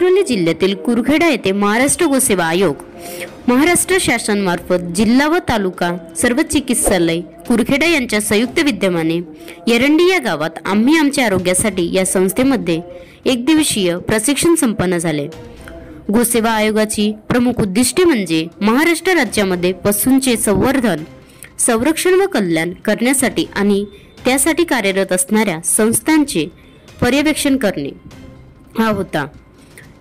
गडचिरोली जिल्ह्यातील कुरखेडा येथे महाराष्ट्र गोसेवा आयोग, महाराष्ट्र शासनामार्फत जिल्हा व तालुका सर्व चिकित्सालय कुरखेडा यांच्या संयुक्त विद्यमाने एरंडी या गावात आम्ही आमच्या आरोग्यासाठी या संस्थेमध्ये एक दिवसीय प्रशिक्षण संपन्न झाले। गोसेवा आयोगाची प्रमुख उद्दिष्टे म्हणजे महाराष्ट्र राज्यामध्ये पशूंचे संवर्धन, संरक्षण व कल्याण करण्यासाठी आणि त्यासाठी कार्यरत असणाऱ्या संस्थांचे पर्यवेक्षण करणे हा होता।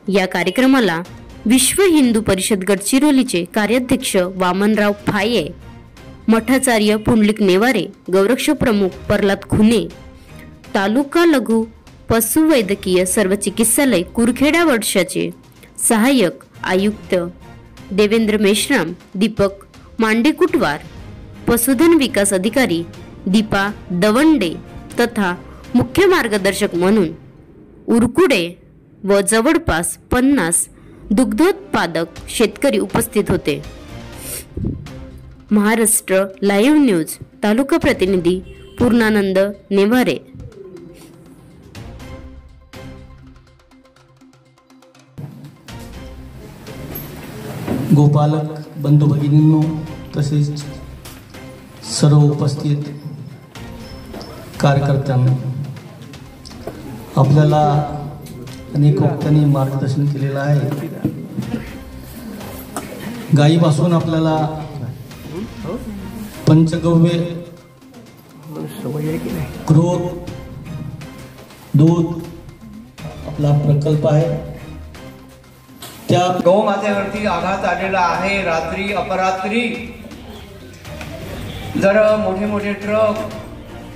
या कार्यक्रमाला विश्व हिंदू परिषद गडचिरोलीचे कार्याध्यक्ष वामनराव फाये, मठाचार्य पुंडलिक नेवारे, गौरक्ष प्रमुख प्रल्हाद खुने, तालुका लघु पशुवैद्यकीय सर्व चिकित्सालय कुरखेडा वर्षाचे सहाय्यक आयुक्त देवेंद्र मेश्राम, दीपक मांडेकुटवार, पशुधन विकास अधिकारी दीपा दवंडे तथा मुख्य मार्गदर्शक म्हणून उरकुडे व जवळपास 50 दुग्धोत्पादक शेतकरी उपस्थित होते। महाराष्ट्र लाईव्ह न्यूज तालुका प्रतिनिधी पूर्णानंद नेवारे। गोपालक बंधू भगिनींनो तसेच सर्व उपस्थित कार्यकर्त्यांना आपल्याला अनेक वक्त्यांनी मार्गदर्शन केलेलं आहे। गायीपासून आपल्याला पंचगव्य, क्रोध, दूध आपला प्रकल्प आहे। त्या गौमातेवरती आघात आलेला आहे। रात्री अपरात्री जर मोठे मोठे ट्रक,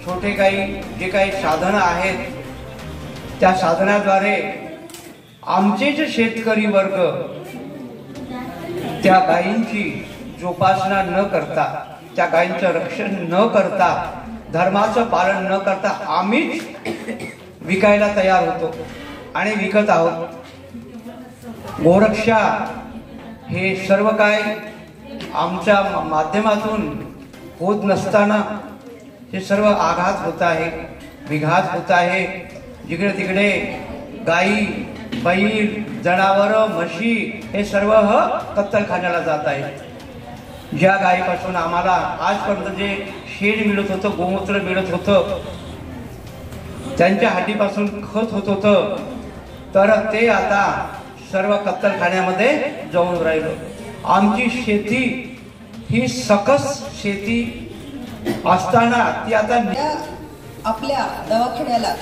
छोटे काही जे काही साधनं आहेत त्या साधनाद्वारे आमचे जे शेतकरी वर्ग त्या गायींची जोपासना न करता, त्या गायींचं रक्षण न करता, धर्माचं पालन न करता आम्हीच विकायला तयार होतो आणि विकत आहोत। गोरक्षा हे सर्व काय आमच्या माध्यमातून होत नसताना हे सर्व आघात होत आहे, विघात होत आहे। जिकडे तिकडे गायी, बैल, जनावर, म्हशी हे सर्व कत्तलखान्याला जात आहे। ज्या गायीपासून आम्हाला आजपर्यंत जे शेण मिळत होतं, गोमूत्र मिळत होतं, त्यांच्या हड्डीपासून खत होत होतं, तर ते आता सर्व कत्तलखान्यामध्ये जाऊन राहिलं। आमची शेती ही सकस शेती असताना ती आता आपल्या दवाखान्याला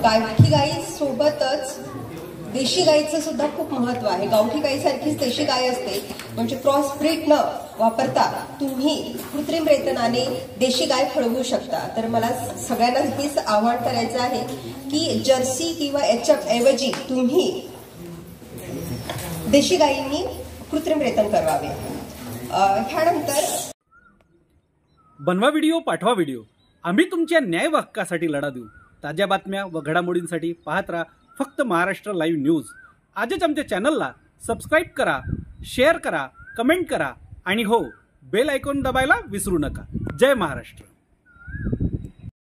गावठी गाई सोबतच देशी गाईचं सुद्धा खूप महत्व आहे। गावठी गाईसारखीच देशी गाय असते, म्हणजे क्रॉस ब्रीड न वापरता तुम्ही कृत्रिम रेतनाने देशी गाय फळवू शकता। तर मला सगळ्यांना हेच आवाहन करायचं आहे की जर्सी किंवा HF ऐवजी तुम्ही देशी गायींनी कृत्रिम रेतन करावे। ह्यानंतर बनवा व्हिडिओ, पाठवा व्हिडिओ, आम्ही तुमच्या न्याय हक्कासाठी लढा देऊ। ताज्या बातम्या व घडामोडींसाठी पाहत राहा फक्त महाराष्ट्र लाईव्ह न्यूज। आजच आमच्या चॅनलला सबस्क्राईब करा, शेअर करा, कमेंट करा आणि हो, बेल आयकॉन दबायला विसरू नका। जय महाराष्ट्र।